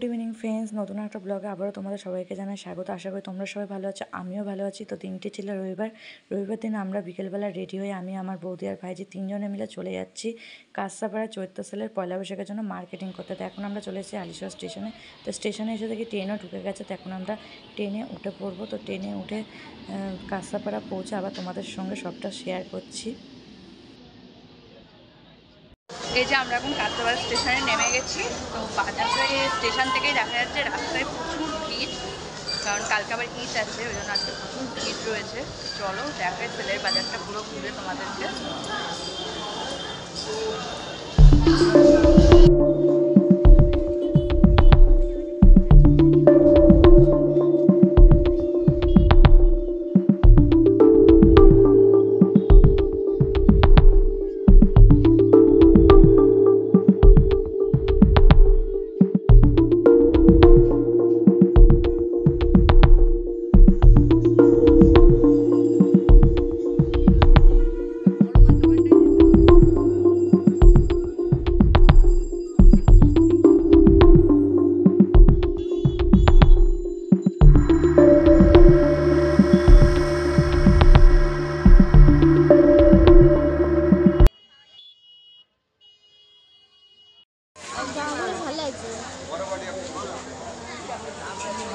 Good evening friends, নতুন একটা ব্লগে আবারও তোমাদের সবাইকে জানাই স্বাগত। আশা করি তোমরা সবাই ভালো আছো, আমিও ভালো আছি। তো দিনটি ছিল রবিবার দিন আমরা বিকেলবেলা রেডি হয়ে আমি, আমার বৌদি আর ভাইজি তিনজনে মিলে চলে যাচ্ছি কাঁচরাপাড়া চৈত্র সেলের পয়লা বৈশাখের জন্য মার্কেটিং করতে। তো এখন আমরা চলে এসেছি আলিশহর স্টেশনে। তো স্টেশনে এসে দেখি ট্রেনও ঢুকে গেছে। তো এখন আমরা ট্রেনে উঠে পড়বো। তো ট্রেনে উঠে কাঁচরাপাড়া পৌঁছে আবার তোমাদের সঙ্গে সবটা শেয়ার করছি। এই যে আমরা এখন কাঁচরাপাড়া স্টেশনে নেমে গেছি। তো বাজারে স্টেশন থেকেই দেখা যাচ্ছে রাস্তায় প্রচুর ভিড়, কারণ কালকে আবার ঈদ আছে, ওই জন্য আজকে প্রচুর ভিড় রয়েছে। চলো দেখাই সেলের বাজারটা পুরো ঘুরে তোমাদেরকে।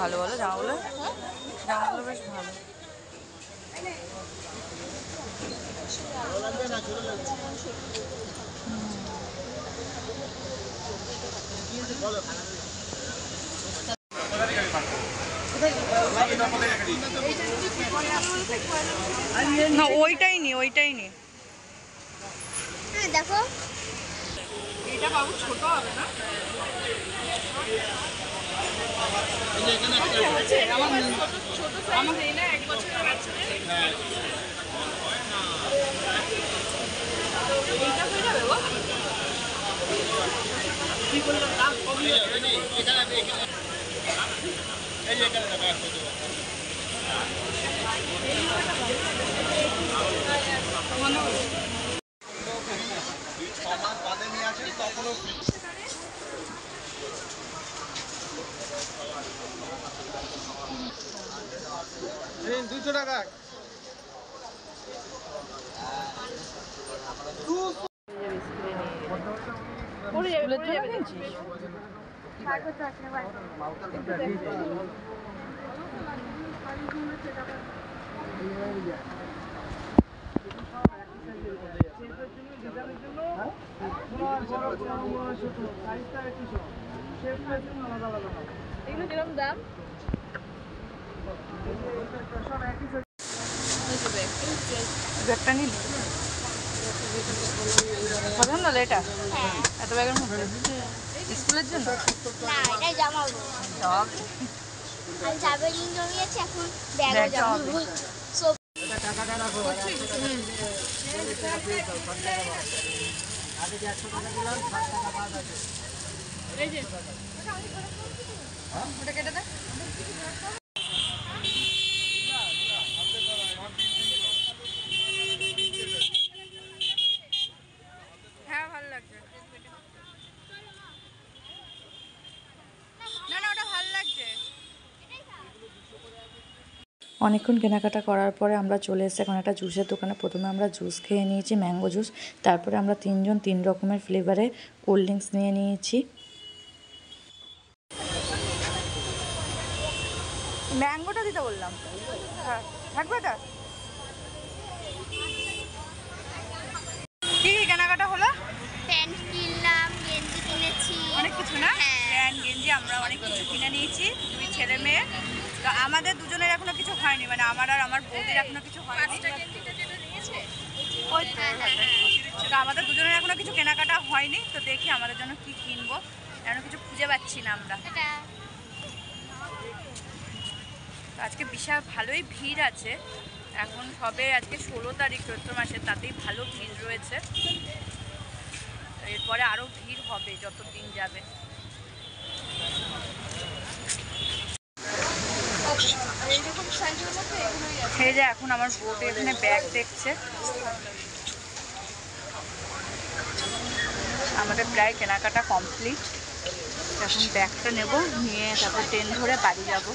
ভালো বলো জামাগুলো, জামাগুলো বেশ ভালো। না ওইটাই নি, ওইটাই নি। হ্যাঁ দেখো, এটা বাবু ছোট হবে না? আমাদের এটা 1 বছরের বাচ্চাদের এইটা হয়ে যাবে গো। কি বললাম দাম কমই যাবে না এখানে এই যে এখানে টাকা আছে তো মনে হয় সমান বাদে নিয়ে আসেন তখনও 200 টাকা। এগুলো কিরকম দাম? ব্যাগটা নিলি পছন্দ হলো এটা? এত ব্যাগের মধ্যে স্কুলের জন্য না এটাই জামাবো। আমি যাবে রিং জমিয়েছি, এখন ব্যাগও জামাবো। সব টাকাটা রাখো। আগে 100 টাকা দিলাম, 60 টাকা বাদ আছে। এই যে ওটা কেটে দে। হ্যাঁ ভালো লাগছে। না না ওটা ভালো লাগছে। অনেকক্ষণ কেনাকাটা করার পরে আমরা চলে এসেছি এখন একটা জুসের দোকানে। প্রথমে আমরা জুস খেয়ে নিয়েছি, ম্যাঙ্গো জুস। তারপরে আমরা তিনজন 3 রকমের ফ্লেভারে কোল্ড ড্রিঙ্কস নিয়ে নিয়েছি। ম্যাঙ্গোটা দিতে বললাম। হ্যাঁ থাকবে এটা। কি কি কেনাকাটা হলো? প্যান্ট কিনলাম, গেঞ্জি কিনেছি, অনেক কিছু না? প্যান্ট গেঞ্জি আমরা অনেক কিছু কিনে নিয়েছি, 2 ছেলে মেয়ে। তো আমাদের দুজনের এখনো কিছু হয়নি, মানে আমার আর আমার বৌদির এখনো কিছু হয়নি। তো আমাদের দুজনের এখনো কিছু কেনাকাটা হয়নি। তো দেখি আমাদের জন্য কি কিনবো, এখনো কিছু খুঁজে পাচ্ছি না আমরা। আজকে বিশাল ভালোই ভিড় আছে। এখন সবে আজকে 16 তারিখ চৈত্র মাসের, তাতেই ভালো ভিড় রয়েছে। এরপরে আরও ভিড় হবে যত দিন যাবে। এই যে এখন আমার বউটা এখানে ব্যাগ দেখছে। আমাদের প্রায় কেনাকাটা কমপ্লিট। এখন ব্যাগটা নেব, নিয়ে তারপর ট্রেন ধরে বাড়ি যাব।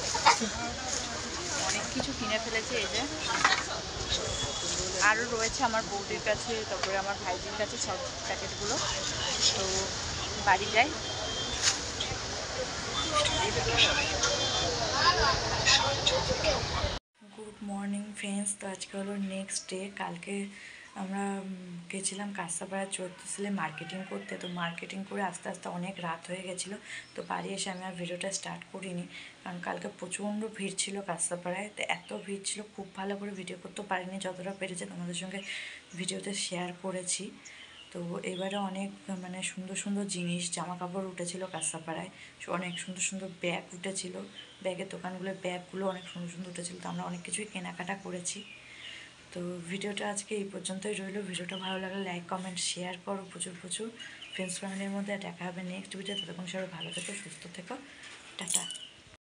অনেক কিছু কিনে ফেলেছে এই যে, আরও রয়েছে আমার বৌদির কাছে, তারপরে আমার ভাইজির কাছে সব প্যাকেটগুলো। তো বাড়ি যাই। Good morning friends. তো আজকে হলো নেক্সট ডে। কালকে আমরা গেছিলাম কাঁসাপাড়া 14 সালে মার্কেটিং করতে। তো মার্কেটিং করে আস্তে আস্তে অনেক রাত হয়ে গেছিলো। তো বাড়ি এসে আমি আর ভিডিওটা স্টার্ট করিনি, কারণ কালকে প্রচণ্ড ভিড় ছিল কাঁসাপাড়ায়। তো এত ভিড় ছিল, খুব ভালো করে ভিডিও করতে পারিনি, যতটা পেরেছে তোমাদের সঙ্গে ভিডিওতে শেয়ার করেছি। তো এবারে অনেক মানে সুন্দর সুন্দর জিনিস, জামা কাপড় উঠেছিল কাঁসাপাড়ায়, অনেক সুন্দর সুন্দর ব্যাগ উঠেছিল, ব্যাগের দোকানগুলোর ব্যাগগুলো অনেক সুন্দর সুন্দর উঠেছিল। তো আমরা অনেক কিছুই কেনাকাটা করেছি। তো ভিডিওটা আজকে এই পর্যন্তই রইলো। ভিডিওটা ভালো লাগলে লাইক কমেন্ট শেয়ার করো প্রচুর প্রচুর। ফ্রেন্ডস ফ্যামিলির মধ্যে দেখা হবে নেক্সট ভিডিও। ততক্ষণ সবাই ভালো থেকো, সুস্থ থেকো।